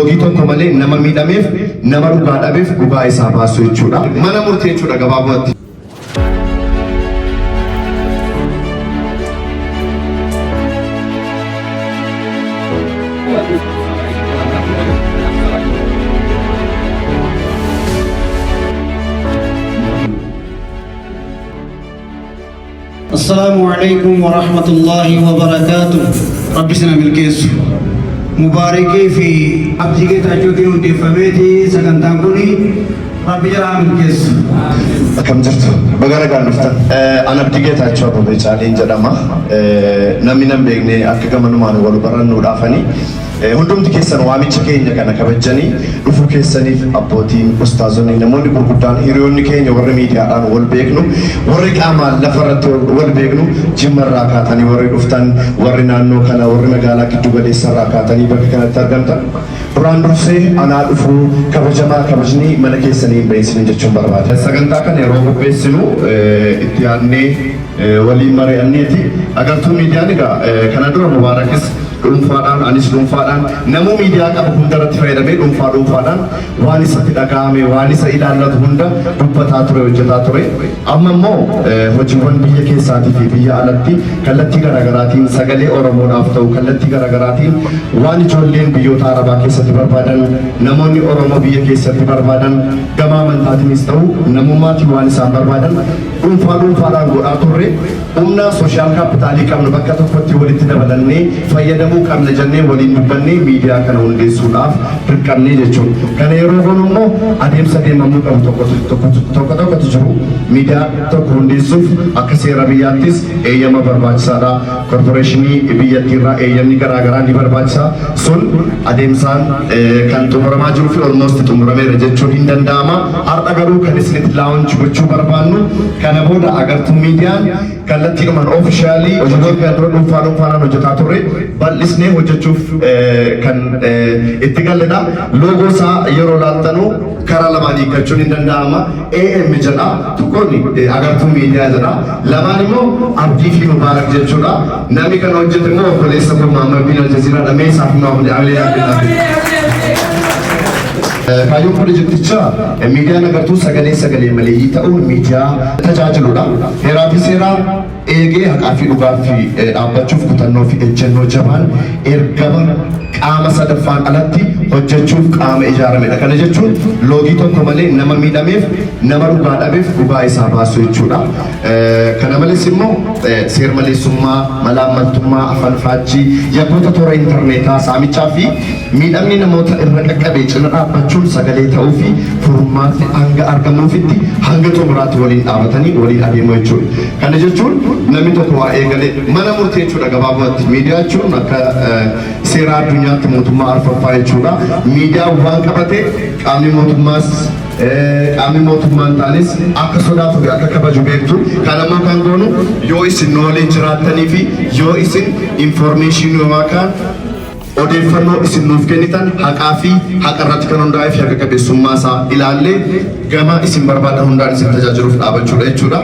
loogii tokko malee nama miidhameef nama dhugaa dhabeef dhugaa isaa baasu jechuudha. Mana murtee jechuudha gabaabumatti. السلام عليكم ورحمة الله وبركاته. رب سنا بالكيس مباركي في أبجيك تاجودي ونتي فميتي سكنتانكوني رب جرام بالكيس. كم جرت بغير كان نفتح أنا أبجيك تاجوا بيجالين جرامة نمينا بيجني أكيد كمان ما نقول برا نورافني hundumti keessan waamicha keenya kana kabajanii dhufuu keessaniif abbootiin ustaazonni namoonni gurguddaan hiriyoonni keenya warri miidiyaadhaan wal beeknu warri qaamaan lafarratti wal beeknu jimmarraa kaatanii warri dhuftan warri naannoo kana warri magaalaa giddu galeessarraa kaatanii bakka kanatti argamtan duraan dursee anaa dhufuu kabajamaa kabajnii mana keessanii hin beeksinin jechuun barbaada. Sagantaa kana yeroo qopheessinu itti yaadnee waliin mari'anneeti agartuu miidiyaan egaa kana dura mubaarakis dhuunfaadhaan anis dhuunfaadhaan namuu miidiyaa qabu hundarratti fayyadamee dhuunfaadhaan waan isatti dhaga'ame waan isa ilaallatu hunda dubbataa ture hojjetaa ture. Amma immoo hojiiwwan biyya keessaatii fi biyya alatti kallattii garaagaraatiin sagalee Oromoodhaaf ta'u kallattii garaagaraatiin waan ijoolleen biyyoota Arabaa keessatti barbaadan namoonni Oromoo biyya keessatti barbaadan gama amantaatiinis ta'u namummaatiin waan isaan barbaadan dhuunfaadhaan godhaa turre humna sooshaal kaapitaalii qabnu bakka tokkotti walitti dabalannee fayyadamuu qabna jennee waliin dubbannee miidiyaa kana hundeessuudhaaf dirqamnee jechuudha. Kana yeroo goonu immoo adeemsa deemamuu qabu tokkotu jiru. Miidiyaa tokko hundeessuuf akka seera biyyaattis eeyyama barbaachisaadha. Korporeeshinii biyyattiirraa eeyyamni garaagaraa ni barbaachisa. Sun adeemsaan kan xumuramaa jiruu fi olmoosti xumurameera jechuun hin danda'ama. Har'a garuu kan isinitti laawunchi gochuu barbaannu kana booda agartuu miidiyaan kallattiidhumaan oofishaalii hojiiwwan kan dura dhuunfaadhaan hojjetaa turre bal'isnee hojjechuuf kan itti galledha. Loogoo isaa yeroo laaltanu karaa lamaan hiikkachuun hin danda'ama. AM jedha tokkoon agartuu miidiyaa jedha lamaan immoo abdii fi mubaarak jechuudha. Namni kana hojjete immoo obboleessa kun Muhammad bin Aljaziiraadha. Mee isaaf immoo Abilee Kaayyoon pirojektichaa miidiyaan agartuu sagalee maleeyyii ta'uun miidiyaa tajaajiludha. Heeraa fi seeraa eegee haqaa fi dhugaa fi dhaabbachuuf kutannoo fi ejjennoo jabaan ergama qaama sadaffaan alatti hojjechuuf qaama ijaaramedha. Kana jechuun loogii tokko malee nama miidhameef nama dhugaa dhabeef dhugaa isaa baasu jechuudha. Kana malees immoo seer maleessummaa, malaammaltummaa, afaan faajjii, yakkoota toora intarneetaa, saamichaa fi miidhamni namoota irra qaqqabee cina dhaabbachuun sagalee ta'uu fi furmaatni hanga argamuufitti hanga xumuraatti waliin dhaabatanii waliin adeemu jechuudha. Kana jechuun namni tokko waa eegalee mana murtee jechuudha gabaabumatti. Miidiyaa jechuun akka seera addunyaatti mootummaa arfaffaa jechuudha. Miidiyaa waan qabate qaamni mootummaas qaamni mootummaan taanis akka sodaatu fi akka kabaju beektu. Kanammoo kan goonu yoo isin noolee jiraattanii fi yoo isin infoormeeshinii yookaan odeeffannoo isin nuuf kennitan haqaa fi haqa irratti kan hundaa'ee fi haqa qabeessummaa isaa ilaallee gama isin barbaadan hundaan isin tajaajiluuf dhaabachuudha jechuudha.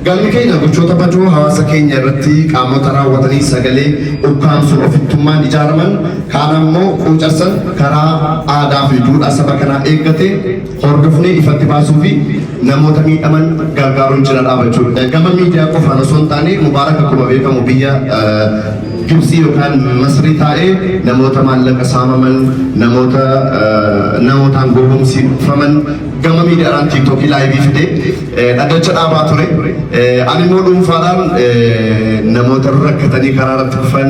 Galmi keenya gochoota badoo hawaasa keenya irratti qaamota raawwatanii sagalee ukkaamsuun ofittummaan ijaaraman kaan ammoo quucarsan karaa aadaa fi duudhaa saba kanaa eeggatee hordofnee ifatti baasuu fi namoota miidhaman gargaaruun jira dhaabachuudha. Gama miidiyaa qofaan osoo hin taane Mubaarak akkuma beekamu biyya Gibsii yookaan Masrii taa'ee namoota maallaqa saamaman namootaan gowwoomsifaman gama miidiyaadhaan tiiktookii laayivii fidee dhaddacha dhaabaa ture. Ani immoo dhuunfaadhaan namoota rakkatanii karaa irratti kufan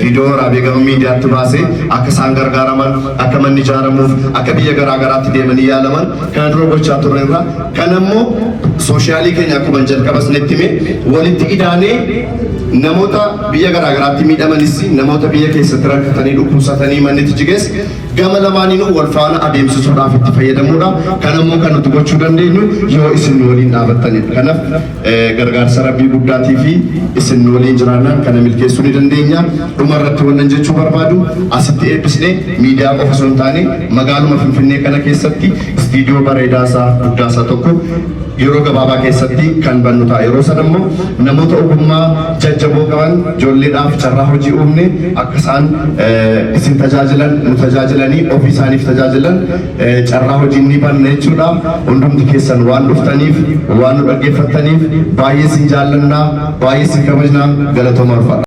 viidiyoo waraabee gama miidiyaatti baasee akka isaan gargaaraman akka manni ijaaramuuf akka biyya garaagaraatti deemanii yaalaman kana dura gochaa turre irraa kan immoo sooshaalii keenya akkuma jalqaba isinitti hime walitti idaanee namoota biyya garaagaraatti miidhamanis namoota biyya keessatti rakkatanii dhukkubsatanii mannitti jiges gama lamaaniinuu wal faana adeemsisuudhaaf itti fayyadamuudha. Kanammoo kan nuti gochuu dandeenyu yoo isin waliin dhaabattanidha. Kanaaf gargaarsa rabbii guddaatii fi isin waliin jiraannaan kana milkeessuu ni dandeenya. Dhuma irratti wannan jechuu barbaadu asitti eebbisnee miidiyaa qofa osoo hin taane magaaluma Finfinnee kana keessatti viidiyoo bareedaasaa guddaasaa tokko yeroo gabaabaa keessatti kan bannu ta'a. Yeroo sana immoo namoota ogummaa jajjaboo qaban ijoolleedhaaf carraa hojii uumne akka isaan isin tajaajilan nu tajaajilanii ofii isaaniif tajaajilan carraa hojii ni banna jechuudha. Hundumti keessan waan dhuftaniif waan nu dhaggeeffattaniif baay'ee isin jaallannaa baay'ee isin kabajnaa galatooma ulfaadha.